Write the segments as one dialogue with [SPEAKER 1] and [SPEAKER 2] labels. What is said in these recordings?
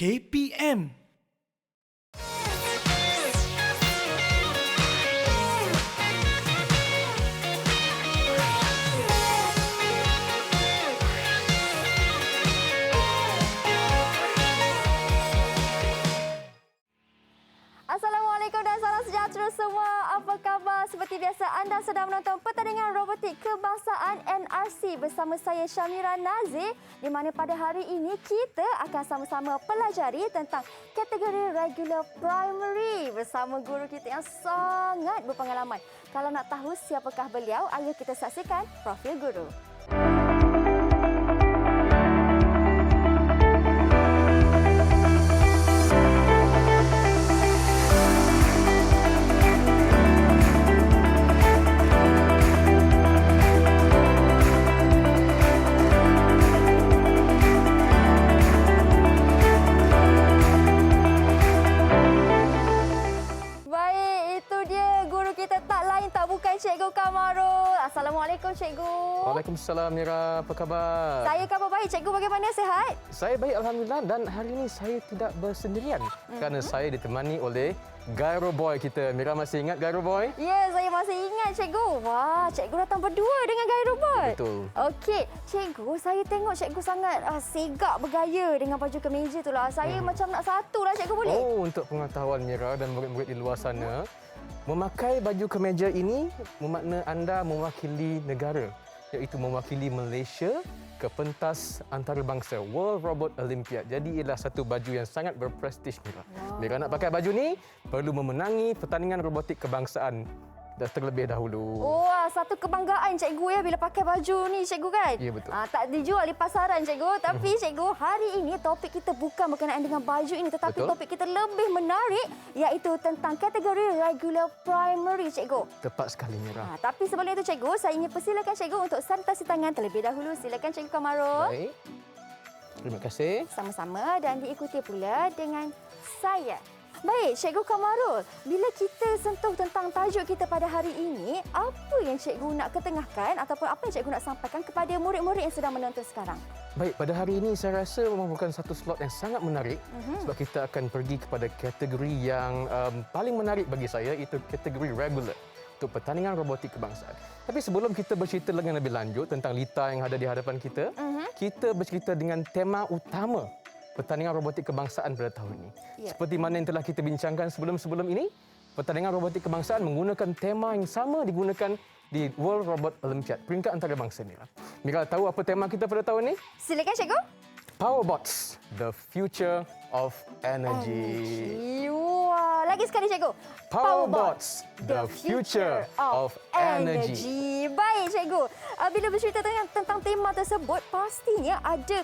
[SPEAKER 1] KPM.
[SPEAKER 2] Assalamualaikum dan salam sejahtera semua. Apa khabar? Seperti biasa anda sedang menonton pertandingan robotik kebangsaan NRC bersama saya Syamira Nazir, di mana pada hari ini kita akan sama-sama pelajari tentang kategori regular primary bersama guru kita yang sangat berpengalaman. Kalau nak tahu siapakah beliau, ayo kita saksikan profil guru. Cikgu Kamarul. Assalamualaikum Cikgu.
[SPEAKER 3] Waalaikumsalam Mira, apa khabar?
[SPEAKER 2] Saya khabar baik. Cikgu bagaimana, sihat?
[SPEAKER 3] Saya baik Alhamdulillah, dan hari ini saya tidak bersendirian kerana saya ditemani oleh Gyro Boy kita. Mira masih ingat Gyro Boy?
[SPEAKER 2] Ya, saya masih ingat Cikgu. Wah, Cikgu datang berdua dengan Gyro Boy.
[SPEAKER 3] Betul.
[SPEAKER 2] Okey, Cikgu, saya tengok Cikgu sangat segak bergaya dengan baju kemeja tu lah. Saya macam nak satu lah Cikgu, boleh?
[SPEAKER 3] Oh, untuk pengetahuan Mira dan murid-murid di luar sana, memakai baju kemeja ini bermakna anda mewakili negara, iaitu mewakili Malaysia ke pentas antarabangsa World Robot Olympiad. Jadi ialah satu baju yang sangat berprestij, Mira. Mira nak pakai baju ni perlu memenangi pertandingan robotik kebangsaan terlebih dahulu.
[SPEAKER 2] Wah, satu kebanggaan Cikgu ya bila pakai baju ni Cikgu kan?
[SPEAKER 3] Ya, betul.
[SPEAKER 2] Tak dijual di pasaran Cikgu. Tapi Cikgu, hari ini topik kita bukan berkenaan dengan baju ini, tetapi topik kita lebih menarik, iaitu tentang kategori regular primary Cikgu.
[SPEAKER 3] Tepat sekali Mira.
[SPEAKER 2] Tapi sebelum itu Cikgu, saya ingin persilakan Cikgu untuk sanitasi tangan terlebih dahulu. Silakan Cikgu Kamarul.
[SPEAKER 3] Baik. Terima kasih.
[SPEAKER 2] Sama-sama, dan diikuti pula dengan saya. Baik, Cikgu Kamarul, bila kita sentuh tentang tajuk kita pada hari ini, apa yang Cikgu nak ketengahkan ataupun apa yang Cikgu nak sampaikan kepada murid-murid yang sedang menonton sekarang?
[SPEAKER 3] Baik, pada hari ini saya rasa merupakan satu slot yang sangat menarik sebab kita akan pergi kepada kategori yang paling menarik bagi saya, iaitu kategori regular untuk pertandingan robotik kebangsaan. Tapi sebelum kita bercerita dengan lebih lanjut tentang lita yang ada di hadapan kita, kita bercerita dengan tema utama pertandingan robotik kebangsaan pada tahun ini. Seperti mana yang telah kita bincangkan sebelum-sebelum ini, pertandingan robotik kebangsaan menggunakan tema yang sama digunakan di World Robot Olympiad, peringkat antarabangsa. Mira tahu apa tema kita pada tahun ini?
[SPEAKER 2] Silakan Cikgu.
[SPEAKER 3] Powerbots, the future of energy.
[SPEAKER 2] Wah, lagi sekali Cikgu.
[SPEAKER 3] Powerbots, the future of energy.
[SPEAKER 2] Baik Cikgu, bila bercerita tentang tema tersebut, pastinya ada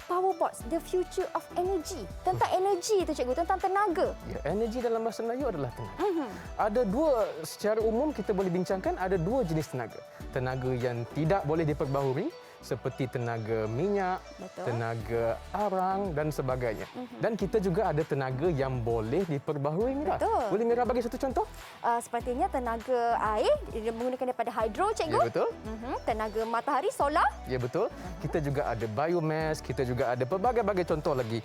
[SPEAKER 2] Powerbots, the future of energy. Tentang energi itu Cikgu, tentang tenaga.
[SPEAKER 3] Ya, energi dalam bahasa Melayu adalah tenaga. Ada dua, secara umum kita boleh bincangkan, ada dua jenis tenaga. Tenaga yang tidak boleh diperbaharui, seperti tenaga minyak, tenaga arang dan sebagainya. Dan kita juga ada tenaga yang boleh diperbaharui, Mira. Boleh Mira bagi satu contoh?
[SPEAKER 2] Sepertinya tenaga air, menggunakan daripada hidro, Cikgu.
[SPEAKER 3] Ya, betul.
[SPEAKER 2] Tenaga matahari, solar.
[SPEAKER 3] Ya, betul. Kita juga ada biomass, kita juga ada pelbagai-bagai contoh lagi,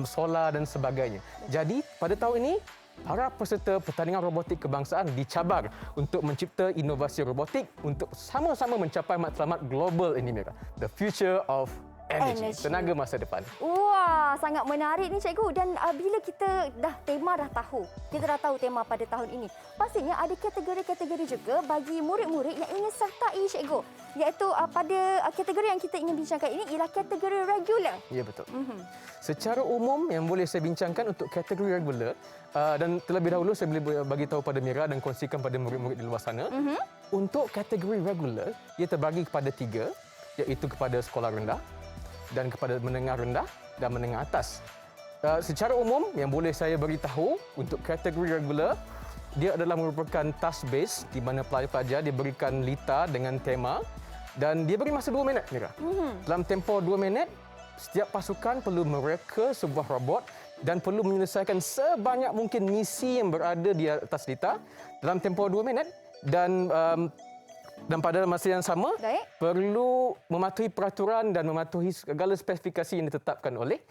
[SPEAKER 3] solar dan sebagainya. Jadi, pada tahun ini, para peserta pertandingan robotik kebangsaan dicabar untuk mencipta inovasi robotik untuk sama-sama mencapai matlamat global ini, Mira. The future of energy. Tenaga masa depan.
[SPEAKER 2] Wah, sangat menarik ni Cikgu. Dan bila kita dah tahu, kita dah tahu tema pada tahun ini, pastinya ada kategori-kategori juga bagi murid-murid yang ingin sertai Cikgu. Iaitu pada kategori yang kita ingin bincangkan ini ialah kategori regular.
[SPEAKER 3] Ya, betul. Secara umum yang boleh saya bincangkan untuk kategori regular, dan terlebih dahulu saya boleh bagi tahu pada Mira dan kongsikan pada murid-murid di luar sana. Untuk kategori regular, ia terbagi kepada 3, iaitu kepada sekolah rendah, dan kepada menengah rendah dan menengah atas. Secara umum yang boleh saya beritahu untuk kategori regular, dia adalah merupakan task based di mana pelajar diberikan lita dengan tema dan dia beri masa 2 minit, Mira. Dalam tempoh 2 minit, setiap pasukan perlu mereka sebuah robot dan perlu menyelesaikan sebanyak mungkin misi yang berada di atas lita dalam tempoh 2 minit, dan Dan pada masa yang sama,
[SPEAKER 2] Baik.
[SPEAKER 3] perlu mematuhi peraturan dan mematuhi segala spesifikasi yang ditetapkan oleh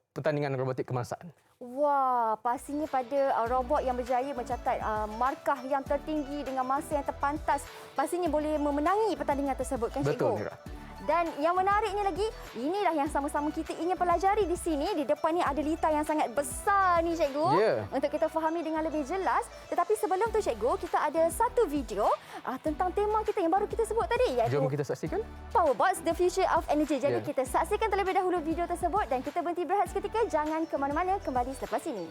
[SPEAKER 3] pertandingan robotik kebangsaan.
[SPEAKER 2] Wah, pastinya pada robot yang berjaya mencatat markah yang tertinggi dengan masa yang terpantas, pastinya boleh memenangi pertandingan tersebut kan, Cikgu?
[SPEAKER 3] Betul, Mira.
[SPEAKER 2] Dan yang menariknya lagi, inilah yang sama-sama kita ingin pelajari di sini. Di depan ni ada lita yang sangat besar ni, Cikgu.
[SPEAKER 3] Ya.
[SPEAKER 2] Untuk kita fahami dengan lebih jelas. Tetapi sebelum tu, Cikgu, kita ada satu video tentang tema kita yang baru kita sebut tadi, iaitu
[SPEAKER 3] Jom kita saksikan.
[SPEAKER 2] Powerbots, The Future of Energy. Jadi
[SPEAKER 3] Ya.
[SPEAKER 2] kita saksikan terlebih dahulu video tersebut dan kita berhenti berehat seketika. Jangan ke mana-mana, kembali selepas ini.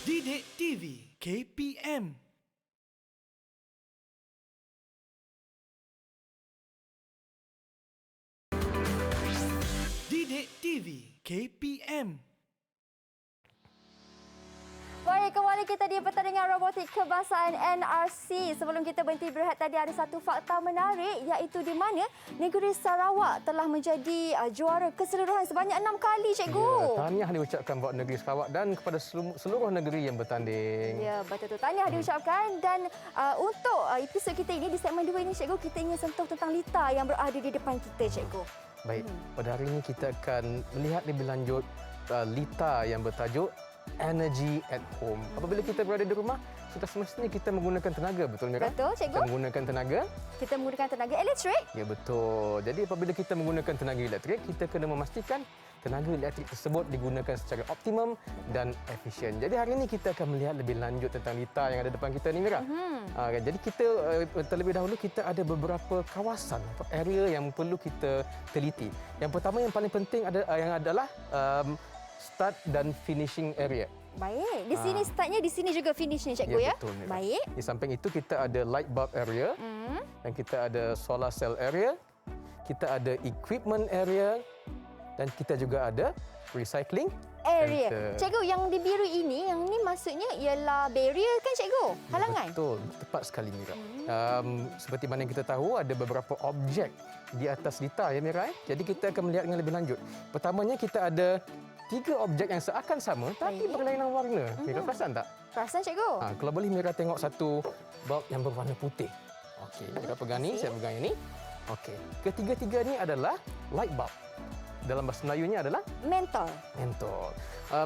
[SPEAKER 1] Didik TV KPM. Didik TV KPM.
[SPEAKER 2] Baik, kembali kita di pertandingan robotik kebangsaan NRC. Sebelum kita berhenti berehat tadi, ada satu fakta menarik, iaitu di mana negeri Sarawak telah menjadi juara keseluruhan sebanyak 6 kali, Cikgu.
[SPEAKER 3] Ya, tahniah diucapkan buat negeri Sarawak dan kepada seluruh negeri yang bertanding.
[SPEAKER 2] Ya, betul tu. Tahniah diucapkan. Dan untuk episod kita ini, di segmen 2 ini, Cikgu, kita ingin sentuh tentang lita yang berada di depan kita, Cikgu.
[SPEAKER 3] Baik, pada hari ini kita akan melihat lebih lanjut lita yang bertajuk Energy at Home. Apabila kita berada di rumah, sudah semestinya kita menggunakan tenaga, betul Mira?
[SPEAKER 2] Betul, Cikgu.
[SPEAKER 3] Kita menggunakan tenaga.
[SPEAKER 2] Kita menggunakan tenaga elektrik.
[SPEAKER 3] Ya, betul. Jadi apabila kita menggunakan tenaga elektrik, kita kena memastikan tenaga elektrik tersebut digunakan secara optimum dan efisien. Jadi hari ini kita akan melihat lebih lanjut tentang lita yang ada depan kita ni, Mira. Jadi kita terlebih dahulu kita ada beberapa kawasan atau area yang perlu kita teliti. Yang pertama yang paling penting yang adalah start dan finishing area.
[SPEAKER 2] Baik. Di sini startnya, di sini juga finishnya, Cikgu, ya?
[SPEAKER 3] Betul, Mira.
[SPEAKER 2] Baik.
[SPEAKER 3] Di samping itu kita ada light bulb area dan kita ada solar cell area, kita ada equipment area dan kita juga ada recycling
[SPEAKER 2] Area.
[SPEAKER 3] center.
[SPEAKER 2] Cikgu, yang di biru ini, yang ni maksudnya ialah barrier kan, Cikgu? Halangan?
[SPEAKER 3] Betul, tepat sekali Mira. Seperti mana yang kita tahu, ada beberapa objek di atas lita ya Mira. Jadi kita akan melihat dengan lebih lanjut. Pertamanya kita ada 3 objek yang seakan sama tapi
[SPEAKER 2] Baik.
[SPEAKER 3] berlainan warna. Mira perasan tak?
[SPEAKER 2] Perasan, Cikgu?
[SPEAKER 3] Kalau boleh Mira tengok satu bulb yang berwarna putih. Okey, Mira pegang ni, saya pegang yang ni. Okey. Ketiga-tiga ni adalah light bulb. Dalam bahasa Melayunya adalah
[SPEAKER 2] Mentol.
[SPEAKER 3] mentol.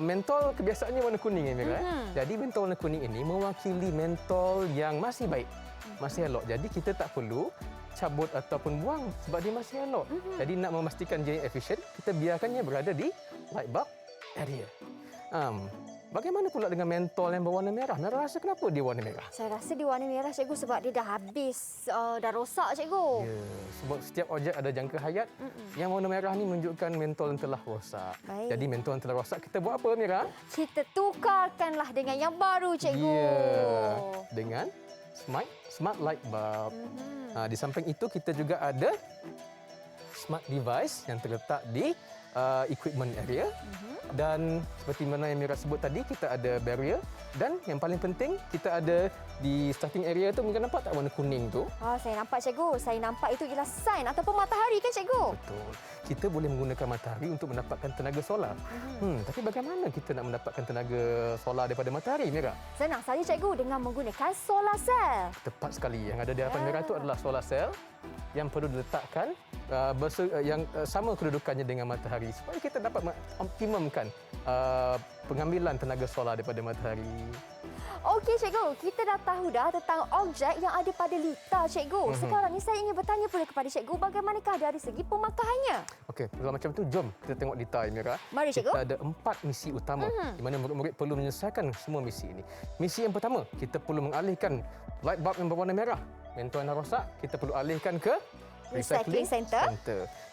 [SPEAKER 3] Mentol kebiasaannya warna kuning ya Mira. Jadi mentol warna kuning ini mewakili mentol yang masih baik, masih elok. Jadi kita tak perlu cabut ataupun buang sebab dia masih elok. Jadi nak memastikan dia efisien, kita biarkannya berada di light bulb area. Bagaimana pula dengan mentol yang berwarna merah? Mira rasa kenapa dia warna merah?
[SPEAKER 2] Saya rasa dia warna merah, Cikgu, sebab dia dah habis, dah rosak, Cikgu.
[SPEAKER 3] Ya, sebab setiap objek ada jangka hayat. Yang warna merah ni menunjukkan mentol yang telah rosak.
[SPEAKER 2] Baik.
[SPEAKER 3] Jadi mentol yang telah rosak, kita buat apa Mira?
[SPEAKER 2] Kita tukarkanlah dengan yang baru, Cikgu.
[SPEAKER 3] Ya, dengan smart light bulb. Di samping itu kita juga ada smart device yang terletak di equipment area. Dan seperti mana yang Mira sebut tadi, kita ada barrier dan yang paling penting kita ada di starting area tu, Mira nampak tak warna kuning tu?
[SPEAKER 2] Saya nampak cikgu. Saya nampak itu ialah sign ataupun matahari kan cikgu?
[SPEAKER 3] Betul. Kita boleh menggunakan matahari untuk mendapatkan tenaga solar. Tapi bagaimana kita nak mendapatkan tenaga solar daripada matahari, Mira?
[SPEAKER 2] Senang saja cikgu dengan menggunakan solar cell.
[SPEAKER 3] Tepat sekali. Yang ada di hadapan Mira itu adalah solar cell yang perlu diletakkan yang sama kedudukannya dengan matahari supaya kita dapat optimumkan pengambilan tenaga solar daripada matahari.
[SPEAKER 2] Okey cikgu, kita dah tahu dah tentang objek yang ada pada lita cikgu. Sekarang ni saya ingin bertanya pula kepada cikgu, bagaimanakah dari segi pemakahannya?
[SPEAKER 3] Okey, kalau macam tu jom kita tengok detail, Mira.
[SPEAKER 2] Mari cikgu.
[SPEAKER 3] Kita ada 4 misi utama di mana murid-murid perlu menyelesaikan semua misi ini. Misi yang pertama, kita perlu mengalihkan light bulb yang berwarna merah. Mentor yang rosak, kita perlu alihkan ke
[SPEAKER 2] Recycling center.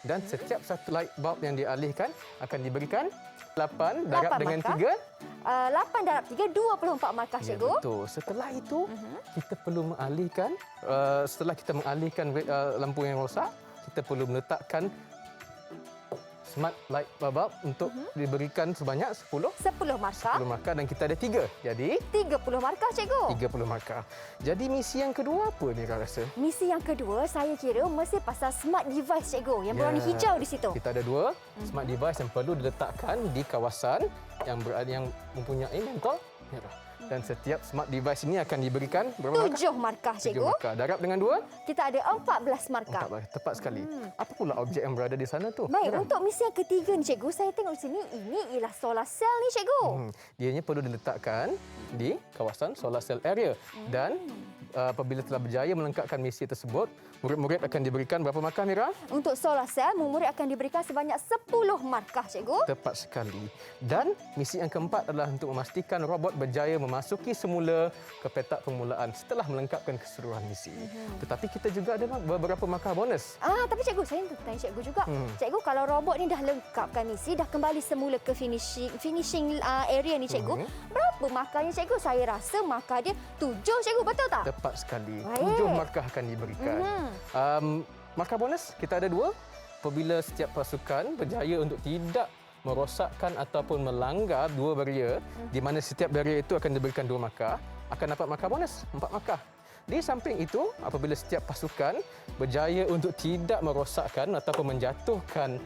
[SPEAKER 3] Dan setiap satu light bulb yang dialihkan akan diberikan 8 darab dengan
[SPEAKER 2] markah.
[SPEAKER 3] 3.
[SPEAKER 2] 8 darab 3, 24 markah
[SPEAKER 3] Ya,
[SPEAKER 2] cikgu.
[SPEAKER 3] betul. Setelah itu, kita perlu mengalihkan, setelah kita mengalihkan lampu yang rosak, kita perlu meletakkan smart light bulb untuk diberikan sebanyak 10
[SPEAKER 2] markah.
[SPEAKER 3] 10 markah dan kita ada 3. Jadi
[SPEAKER 2] 30 markah cikgu.
[SPEAKER 3] 30 markah. Jadi misi yang kedua apa Mira rasa?
[SPEAKER 2] Misi yang kedua saya kira mesti pasal smart device cikgu yang berwarna hijau di situ.
[SPEAKER 3] Kita ada 2 smart device yang perlu diletakkan di kawasan yang mempunyai mentol merah. Dan setiap smart device ini akan diberikan berapa markah?
[SPEAKER 2] 7 markah
[SPEAKER 3] 7
[SPEAKER 2] cikgu.
[SPEAKER 3] markah. Darab dengan 2?
[SPEAKER 2] Kita ada 14 markah.
[SPEAKER 3] 14. Tepat sekali. Apa pula objek yang berada di sana tu?
[SPEAKER 2] Baik,
[SPEAKER 3] Mira?
[SPEAKER 2] untuk misi yang ketiga ni cikgu, saya tengok di sini ini ialah solar cell ni cikgu.
[SPEAKER 3] Dianya perlu diletakkan di kawasan solar cell area dan apabila telah berjaya melengkapkan misi tersebut, murid-murid akan diberikan berapa markah, Mira?
[SPEAKER 2] Untuk solar cell, murid akan diberikan sebanyak 10 markah cikgu.
[SPEAKER 3] Tepat sekali. Dan misi yang keempat adalah untuk memastikan robot berjaya memasuki semula ke petak permulaan setelah melengkapkan keseluruhan misi. Tetapi kita juga ada beberapa markah bonus.
[SPEAKER 2] Tapi cikgu, saya nak tanya cikgu juga. Cikgu, kalau robot ni dah lengkapkan misi, dah kembali semula ke finishing area ni cikgu, berapa markahnya cikgu? Saya rasa markah dia 7 cikgu, betul tak?
[SPEAKER 3] Tepat sekali.
[SPEAKER 2] Baik.
[SPEAKER 3] 7 markah akan diberikan. Markah bonus kita ada 2. Apabila setiap pasukan berjaya untuk tidak merosakkan ataupun melanggar 2 barrier, di mana setiap barrier itu akan diberikan 2 markah, akan dapat markah bonus 4 markah. Di samping itu, apabila setiap pasukan berjaya untuk tidak merosakkan ataupun menjatuhkan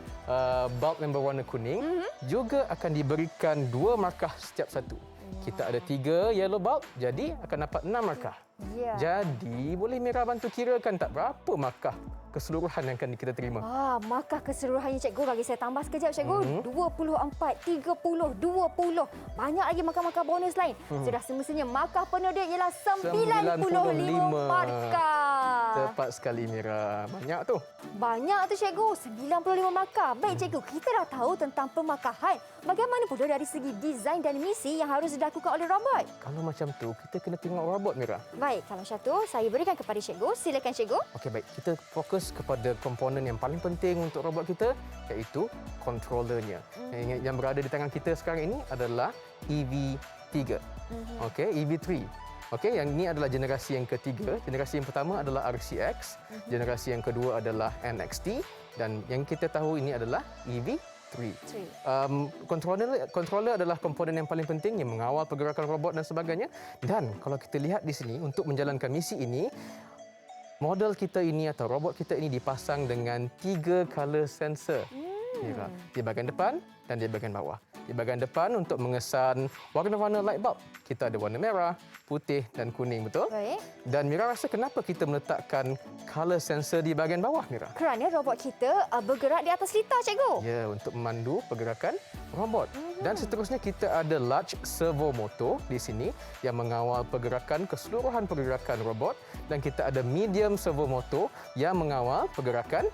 [SPEAKER 3] bulb yang berwarna kuning, juga akan diberikan 2 markah setiap satu. Kita ada 3 yellow bulb, jadi akan dapat 6 markah.
[SPEAKER 2] Ya.
[SPEAKER 3] Jadi, boleh Mira bantu kirakan tak berapa markah keseluruhan yang akan kita terima?
[SPEAKER 2] Markah keseluruhannya cikgu, bagi saya tambah sekejap cikgu. 24, 30, 20. Banyak lagi markah-markah bonus lain. Sudah semestinya markah penuh dia ialah 95 markah.
[SPEAKER 3] Tepat sekali Mira. Banyak tu.
[SPEAKER 2] Banyak tu cikgu, 95 markah. Baik cikgu, kita dah tahu tentang pemakahan. Bagaimana pula dari segi desain dan misi yang harus dilakukan oleh robot?
[SPEAKER 3] Kalau macam tu, kita kena tengok robot Mira.
[SPEAKER 2] Baik, kalau macam tu saya berikan kepada cikgu. Silakan cikgu.
[SPEAKER 3] Okey, baik. Kita fokus kepada komponen yang paling penting untuk robot kita, iaitu controllernya. Yang berada di tangan kita sekarang ini adalah EV3. Okey, EV3. Okey, yang ini adalah generasi yang ketiga. Generasi yang pertama adalah RCX, generasi yang kedua adalah NXT dan yang kita tahu ini adalah EV3. Controller adalah komponen yang paling penting yang mengawal pergerakan robot dan sebagainya. Dan kalau kita lihat di sini, untuk menjalankan misi ini, model kita ini atau robot kita ini dipasang dengan 3 color sensor. Di bahagian depan dan di bahagian bawah. Di bahagian depan untuk mengesan warna-warna light bulb, kita ada warna merah, putih dan kuning, betul?
[SPEAKER 2] Baik.
[SPEAKER 3] Dan Mira rasa kenapa kita meletakkan color sensor di bahagian bawah, Mira?
[SPEAKER 2] Kerana robot kita bergerak di atas litar, cikgu.
[SPEAKER 3] Ya, untuk memandu pergerakan robot. Dan seterusnya kita ada large servo motor di sini yang mengawal keseluruhan pergerakan robot dan kita ada medium servo motor yang mengawal pergerakan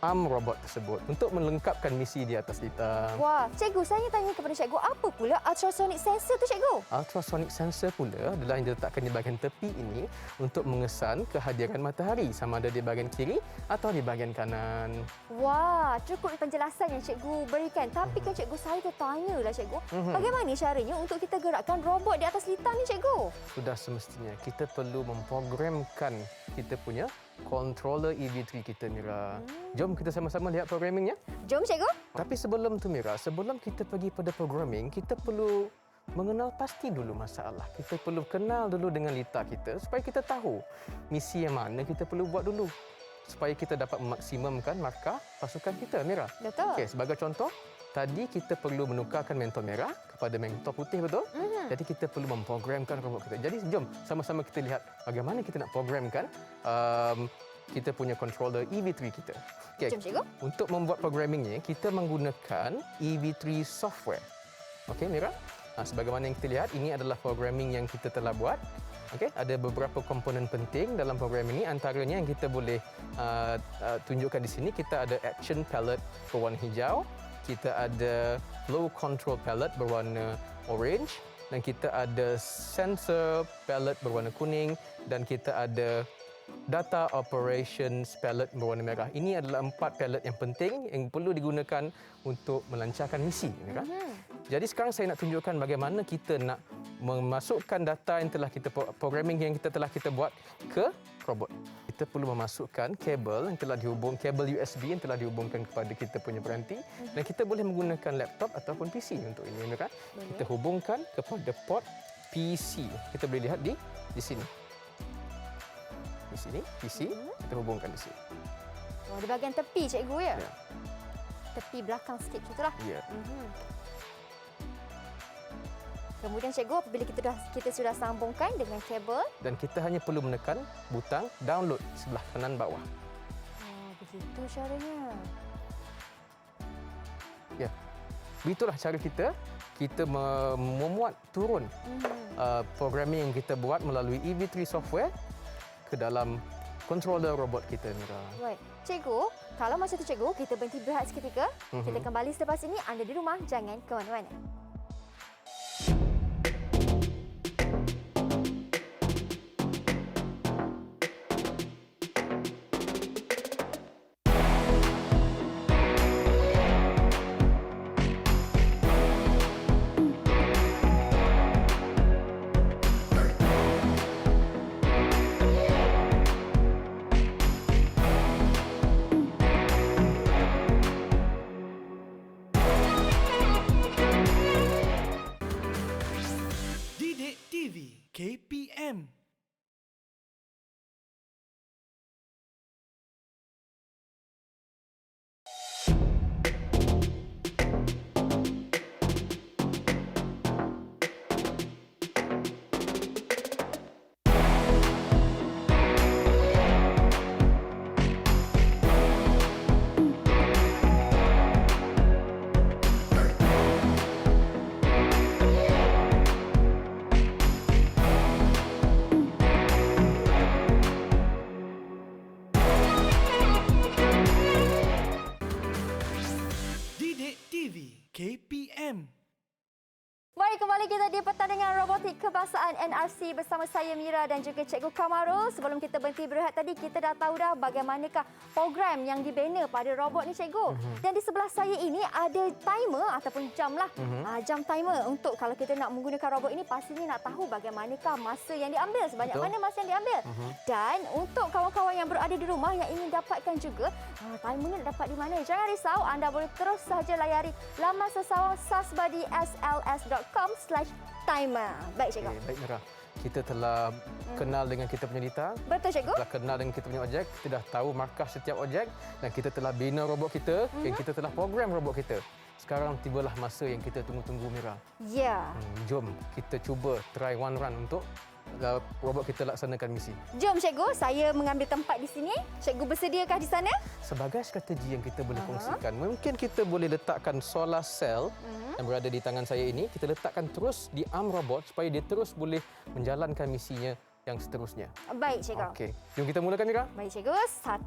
[SPEAKER 3] arm robot tersebut untuk melengkapkan misi di atas litar.
[SPEAKER 2] Wah, cikgu, saya ingin tanya kepada cikgu, apa pula ultrasonic sensor tu, cikgu?
[SPEAKER 3] Ultrasonic sensor pula adalah yang diletakkan di bahagian tepi ini untuk mengesan kehadiran matahari sama ada di bahagian kiri atau di bahagian kanan.
[SPEAKER 2] Wah, cukup penjelasan yang cikgu berikan. Tapi kan cikgu, saya tertanyalah cikgu, bagaimana caranya untuk kita gerakkan robot di atas litar ni, cikgu?
[SPEAKER 3] Sudah semestinya kita perlu memprogramkan kita punya controller EV3 kita, Mira. Jom kita sama-sama lihat programmingnya.
[SPEAKER 2] Jom cikgu.
[SPEAKER 3] Tapi sebelum tu, Mira, sebelum kita pergi pada programming, kita perlu mengenal pasti dulu masalah. Kita perlu kenal dulu dengan Lita kita supaya kita tahu misi yang mana kita perlu buat dulu supaya kita dapat memaksimumkan markah pasukan kita, Mira.
[SPEAKER 2] Betul.
[SPEAKER 3] Okey, sebagai contoh, tadi kita perlu menukarkan mentor merah kepada mentor putih, betul? Jadi kita perlu memprogramkan robot kita. Jadi jom sama-sama kita lihat bagaimana kita nak programkan kita punya controller EV3 kita. Okay.
[SPEAKER 2] Jom cikgu.
[SPEAKER 3] Untuk membuat programmingnya, kita menggunakan EV3 software. Okey, Mira. Sebagaimana yang kita lihat, ini adalah programming yang kita telah buat. Okey, ada beberapa komponen penting dalam program ini. Antaranya yang kita boleh tunjukkan di sini, kita ada action palette berwarna hijau, kita ada flow control palette berwarna orange, dan kita ada sensor palette berwarna kuning, dan kita ada data operations palette berwarna merah. Ini adalah 4 palette yang penting yang perlu digunakan untuk melancarkan misi, Mira. Jadi sekarang saya nak tunjukkan bagaimana kita nak memasukkan data yang telah kita programming yang telah kita buat ke robot. Kita perlu memasukkan kabel yang telah kabel USB yang telah dihubungkan kepada kita punya peranti, dan kita boleh menggunakan laptop ataupun PC untuk ini, Mira. Kita hubungkan kepada port PC. Kita boleh lihat di sini. Di sini PC, kita hubungkan di sini.
[SPEAKER 2] Oh, di bahagian tepi cikgu ya?
[SPEAKER 3] Ya.
[SPEAKER 2] Tepi belakang sikit macam itulah.
[SPEAKER 3] Ya.
[SPEAKER 2] Kemudian cikgu, apabila kita sudah sambungkan dengan kabel,
[SPEAKER 3] Dan kita hanya perlu menekan butang download sebelah kanan bawah.
[SPEAKER 2] oh, begitu caranya.
[SPEAKER 3] Ya. Begitulah cara kita memuat turun programming yang kita buat melalui EV3 software ke dalam controller robot kita, Mira.
[SPEAKER 2] Baik. Cikgu, kalau masa tu cikgu, kita berhenti berehat seketika. Kita kembali selepas ini. Anda di rumah, jangan ke mana-mana.
[SPEAKER 1] Didik TV KPM. Didik TV KPM.
[SPEAKER 2] Baik, kembali kita di pertandingan robotik kebangsaan NRC bersama saya Mira dan juga Cikgu Kamarul. Sebelum kita berhenti berehat tadi, kita dah tahu dah bagaimanakah program yang dibina pada robot ni, Cikgu. Dan di sebelah saya ini ada timer ataupun jam lah. Jam timer untuk kalau kita nak menggunakan robot ini, pastinya nak tahu bagaimanakah masa yang diambil, sebanyak mana masa yang diambil. Dan untuk kawan-kawan yang berada di rumah yang ingin dapatkan juga, timer ni dapat di mana? Jangan risau, anda boleh terus sahaja layari laman sesawang sasbuddy.sls.com/timer. Baik, Cikgu.
[SPEAKER 3] Okay, baik, Mira. Kita telah kenal dengan kita punya Lita.
[SPEAKER 2] Betul, Cikgu.
[SPEAKER 3] Telah kenal dengan kita punya objek, kita dah tahu markah setiap objek, dan kita telah bina robot kita, dan kita telah program robot kita. Sekarang tibalah masa yang kita tunggu-tunggu, Mira.
[SPEAKER 2] Ya.
[SPEAKER 3] Jom kita cuba try one run untuk robot kita laksanakan misi.
[SPEAKER 2] Jom, Cikgu. Saya mengambil tempat di sini. Cikgu bersediakah di sana?
[SPEAKER 3] Sebagai strategi yang kita boleh kongsikan, mungkin kita boleh letakkan solar cell yang berada di tangan saya ini, kita letakkan terus di arm robot supaya dia terus boleh menjalankan misinya yang seterusnya.
[SPEAKER 2] Baik, Cikgu.
[SPEAKER 3] Okey, jom kita mulakan, Mira.
[SPEAKER 2] Baik, Cikgu. 1,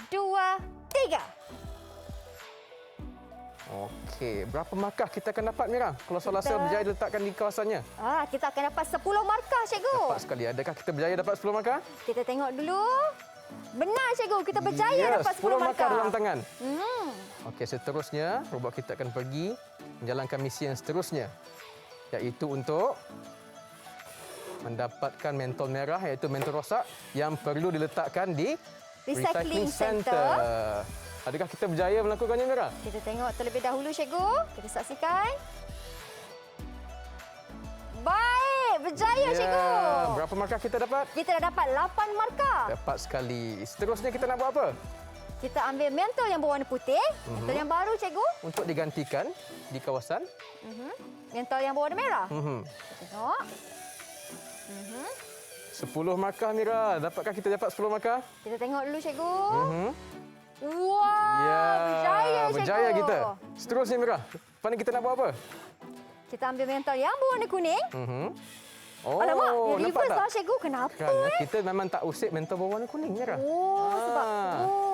[SPEAKER 2] 2, 3.
[SPEAKER 3] Okey, berapa markah kita akan dapat, Mira? Kalau solar cell berjaya diletakkan di kawasannya.
[SPEAKER 2] Kita akan dapat 10 markah, Cikgu.
[SPEAKER 3] Tepat sekali. Adakah kita berjaya dapat 10 markah?
[SPEAKER 2] Kita tengok dulu. Benar, Cikgu. Kita berjaya dapat 10 markah.
[SPEAKER 3] dalam tangan. Okey, seterusnya robot kita akan pergi menjalankan misi yang seterusnya, iaitu untuk mendapatkan mentol merah iaitu mentol rosak yang perlu diletakkan di
[SPEAKER 2] Recycling Center.
[SPEAKER 3] Adakah kita berjaya melakukannya, Mira?
[SPEAKER 2] Kita tengok terlebih dahulu, cikgu. Kita saksikan. Baik, berjaya, cikgu.
[SPEAKER 3] Berapa markah kita dapat?
[SPEAKER 2] Kita dah dapat 8 markah.
[SPEAKER 3] Dapat sekali. Seterusnya kita nak buat apa?
[SPEAKER 2] Kita ambil mentol yang berwarna putih. Mentol yang baru, cikgu.
[SPEAKER 3] Untuk digantikan di kawasan.
[SPEAKER 2] Mentol yang berwarna merah.
[SPEAKER 3] Mhm.
[SPEAKER 2] Kita tengok.
[SPEAKER 3] 10 markah, Mira. Dapatkah kita dapat 10 markah?
[SPEAKER 2] Kita tengok dulu, cikgu.
[SPEAKER 3] Mhm.
[SPEAKER 2] Wah, berjaya, cikgu.
[SPEAKER 3] Berjaya kita. Seterusnya, Mira. Lepas ni kita nak buat apa?
[SPEAKER 2] Kita ambil mentol yang berwarna kuning.
[SPEAKER 3] Oh,
[SPEAKER 2] Alamak, dia
[SPEAKER 3] nampak
[SPEAKER 2] reverse
[SPEAKER 3] tak?
[SPEAKER 2] lah, cikgu. Kenapa?
[SPEAKER 3] Kerana kita memang tak usik mentol berwarna kuning, Mira.
[SPEAKER 2] Oh, sebab... Oh.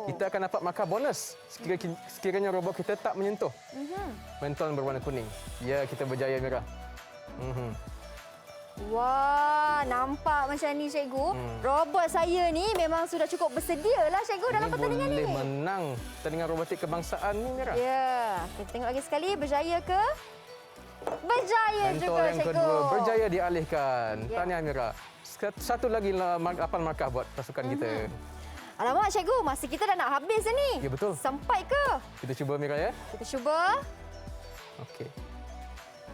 [SPEAKER 3] Kita akan dapat markah bonus sekiranya robot kita tak menyentuh mentol yang berwarna kuning. Ya, kita berjaya, Mira.
[SPEAKER 2] Wah, nampak macam ni, cikgu. Robot saya ni memang sudah cukup bersedia lah, cikgu, dalam pertandingan ni.
[SPEAKER 3] Boleh menang pertandingan robotik kebangsaan ni, Mira.
[SPEAKER 2] Ya, kita tengok lagi sekali. Berjaya ke? Berjaya
[SPEAKER 3] Mentol
[SPEAKER 2] juga,
[SPEAKER 3] yang
[SPEAKER 2] cikgu.
[SPEAKER 3] kedua berjaya dialihkan.
[SPEAKER 2] Ya.
[SPEAKER 3] Tahniah, Mira. Satu lagi 8 markah buat pasukan kita.
[SPEAKER 2] Alamak, cikgu, masa kita dah nak habis ni.
[SPEAKER 3] Ya, betul.
[SPEAKER 2] Sampai ke?
[SPEAKER 3] Kita cuba, Mira, ya.
[SPEAKER 2] Kita cuba.
[SPEAKER 3] Okey.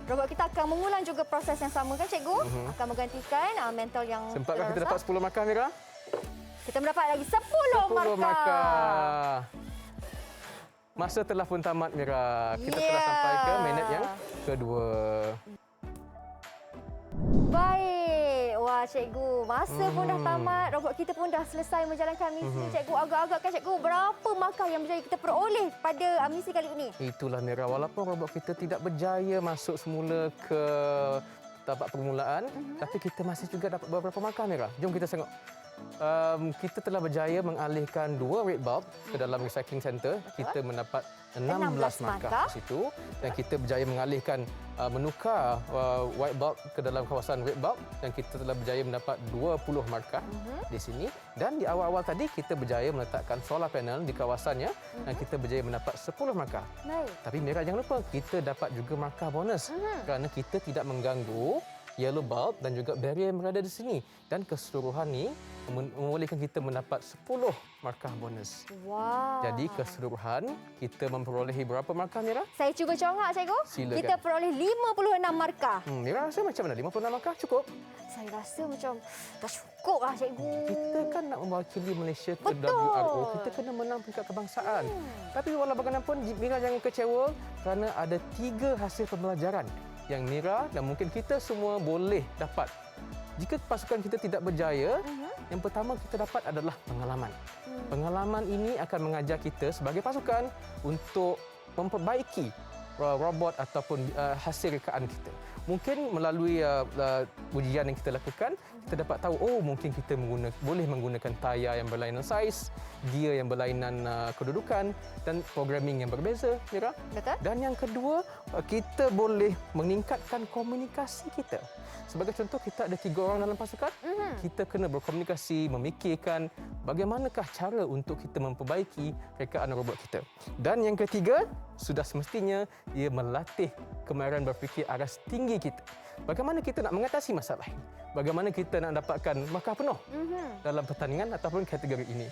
[SPEAKER 2] Robot kita akan mengulang juga proses yang sama, kan, cikgu? Akan menggantikan mentol yang
[SPEAKER 3] Sempatkah kita
[SPEAKER 2] rosak.
[SPEAKER 3] dapat 10 markah, Mira?
[SPEAKER 2] Kita mendapat lagi 10 markah.
[SPEAKER 3] Masa telah pun tamat, Mira. Kita telah
[SPEAKER 2] Ya.
[SPEAKER 3] sampai ke minit yang kedua.
[SPEAKER 2] Baik. Wah, cikgu. Masa pun dah tamat. Robot kita pun dah selesai menjalankan misi. Cikgu, agak-agak kan, cikgu, berapa markah yang berjaya kita peroleh pada misi kali ini?
[SPEAKER 3] Itulah, Mira. Walaupun robot kita tidak berjaya masuk semula ke tapak permulaan, tapi kita masih juga dapat beberapa markah, Mira. Jom kita tengok. Kita telah berjaya mengalihkan 2 red bulb ke dalam recycling center. Kita mendapat 16 markah di situ dan kita berjaya mengalihkan menukar white bulb ke dalam kawasan red bulb dan kita telah berjaya mendapat 20 markah di sini dan di awal-awal tadi kita berjaya meletakkan solar panel di kawasannya dan kita berjaya mendapat 10 markah.
[SPEAKER 2] Baik.
[SPEAKER 3] Tapi Mira, jangan lupa kita dapat juga markah bonus kerana kita tidak mengganggu yellow bulb dan juga barrier yang berada di sini dan keseluruhan ni membolehkan kita mendapat 10 markah bonus.
[SPEAKER 2] Wow.
[SPEAKER 3] Jadi keseluruhan kita memperolehi berapa markah, Mira?
[SPEAKER 2] Saya cuba congak, cikgu.
[SPEAKER 3] Silakan.
[SPEAKER 2] Kita peroleh 56 markah.
[SPEAKER 3] Mira rasa macam mana? 56 markah cukup?
[SPEAKER 2] Saya rasa macam dah cukup lah, cikgu.
[SPEAKER 3] Kita kan nak mewakili Malaysia ke
[SPEAKER 2] Betul.
[SPEAKER 3] WRO. Kita kena menang peringkat kebangsaan. Tapi walau bagaimanapun, Mira jangan kecewa kerana ada 3 hasil pembelajaran yang Mira dan mungkin kita semua boleh dapat. Jika pasukan kita tidak berjaya, yang pertama kita dapat adalah pengalaman. Pengalaman ini akan mengajar kita sebagai pasukan untuk memperbaiki robot ataupun hasil rekaan kita. Mungkin melalui ujian yang kita lakukan, kita dapat tahu, oh mungkin kita boleh menggunakan tayar yang berlainan saiz, gear yang berlainan kedudukan dan programming yang berbeza, Mira.
[SPEAKER 2] Betul.
[SPEAKER 3] Dan yang kedua, kita boleh meningkatkan komunikasi kita. Sebagai contoh, kita ada 3 orang dalam pasukan. Kita kena berkomunikasi, memikirkan bagaimanakah cara untuk kita memperbaiki rekaan robot kita. Dan yang ketiga, sudah semestinya ia melatih kemahiran berfikir aras tinggi kita. Bagaimana kita nak mengatasi masalah ini? Bagaimana kita nak dapatkan markah penuh dalam pertandingan ataupun kategori ini?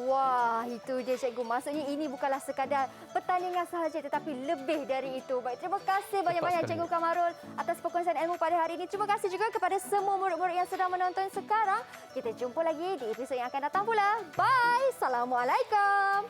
[SPEAKER 2] Wah, itu dia, cikgu. Maksudnya ini bukanlah sekadar pertandingan sahaja tetapi lebih dari itu. Baik, terima kasih banyak-banyak
[SPEAKER 3] sekali.
[SPEAKER 2] Cikgu Kamarul atas perkongsian ilmu pada hari ini. Terima kasih juga kepada semua murid-murid yang sedang menonton sekarang. Kita jumpa lagi di episod yang akan datang pula. Bye. Assalamualaikum.